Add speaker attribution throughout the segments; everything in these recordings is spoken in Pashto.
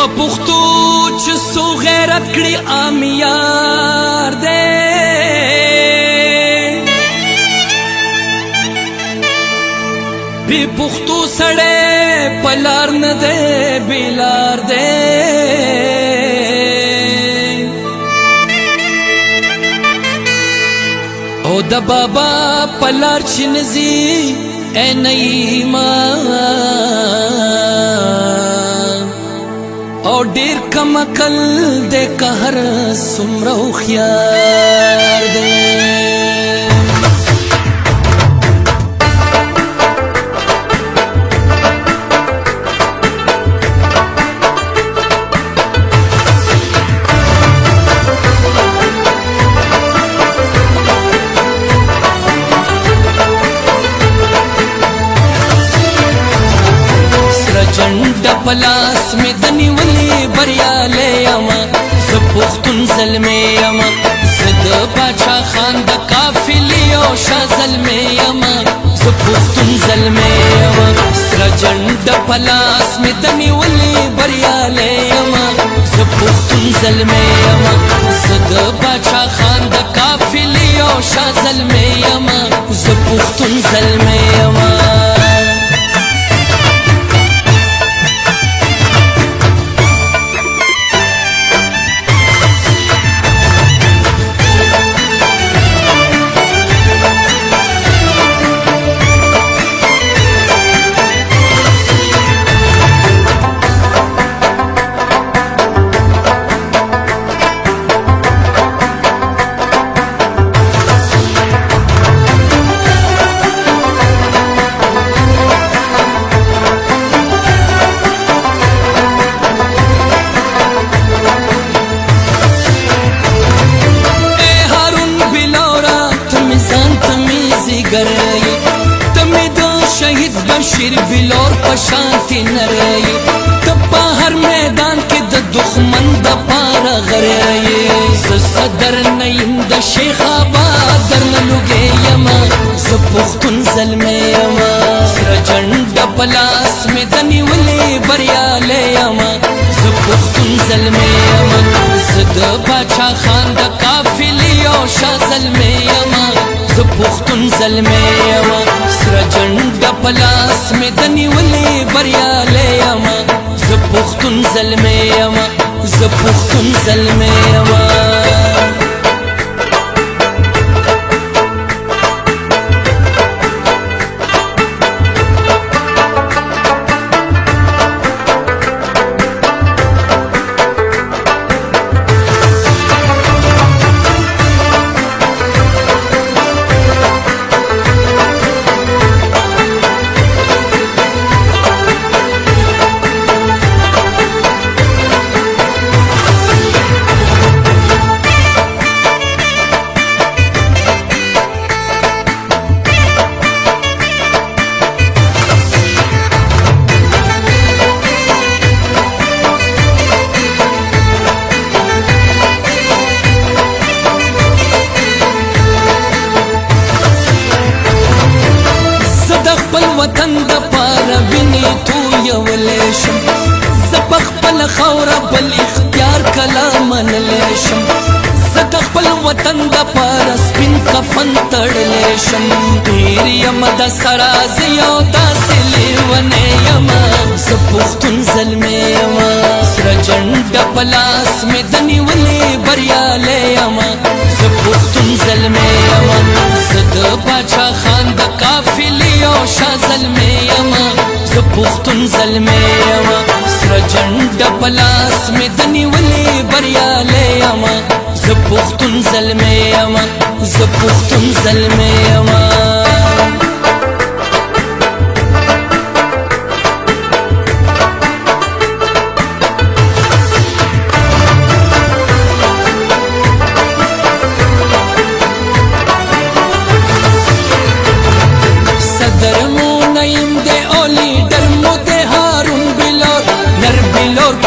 Speaker 1: په پښتو چې سو غیرت کړي امیار دی بی پښتو سړی په لار نه دی بیلار دی او د بابا په لار چې نځي ای نعیمه او ډیر کم عقل د قهر څومره هوښیار دی جنډ پلاس می د نیولې بریالی یما زه پښتون زلمی یما زه د باچا خان د قافلې او شاه زلمی یما زه پښتون زلمی یما سره جنډ پلاس می د نیولې بریالی یما زه پښتون زلمی یما زه د باچا خان د قافلې او شاه زلمی یما زه پښتون زلمی یما شیر بلور پشانتی نرئی تپا ہر میدان کی د دخمن د پارا غرئی صدر نیم د شیخ آباد در نلوگے یما زپختن ظلمی یما سر جنڈ پلاس میں دنی ولی بریالی یما زپختن ظلمی یما زد باچا خان د قافلی او شاہ ظلمی یما زپختن ظلمی یما سر جنڈ پلاس میں دنی ولی بریالی یما زپختن ظلمی یما زپختن ظلمی یما وطن د پاره ویني تو یولې شم زه په خپل خوره بل اختیار کله منلی شم زه د خپل وطن د پاره سپین کفن تړلی شم ډېر یم د سره زه یو داسې لیونی یمه زه پښتون زلمی یمه سره جنډ په لاس مې د نیولې بریالی یمه زه پښتون زلمی یمه زه د باچا خان د قافلې او شاه زلمی یمه زه پښتون زلمی یمه سره جنډ په لاس مې د نیولې بریالی یمه زه پښتون زلمی یمه زه پښتون زلمی یمه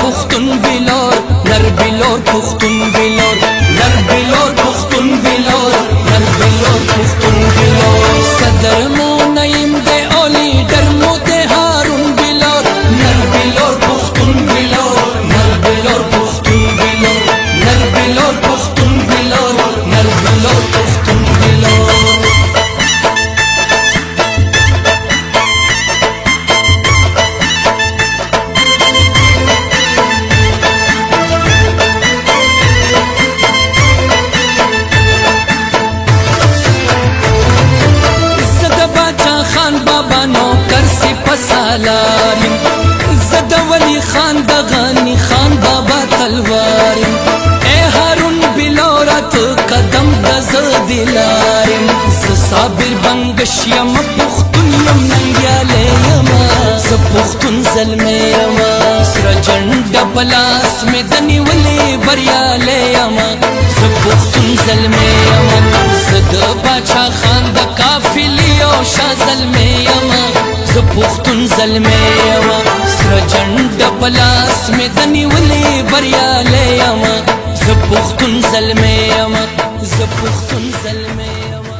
Speaker 1: پختون بلور نر بلور پختون بلور نر بلور پختون بلور نر بلور پختون بلور صدر مو نیم دے اولی در مو دے هارون بلور نر بلور پختون بلور نر زدلارم صابر بنگش یم پختون یم ننگیالی یم پختون زلمی یم سر جنڈ پلاس میں دنی ولی بریالی یم پختون زلمی یم زد باچا خان دا کافلی او شا زلمی یم پختون زلمی یم سر جنڈ پلاس میں دنی ولی بریالی یم پختون زلمی یم پختون زلمی یم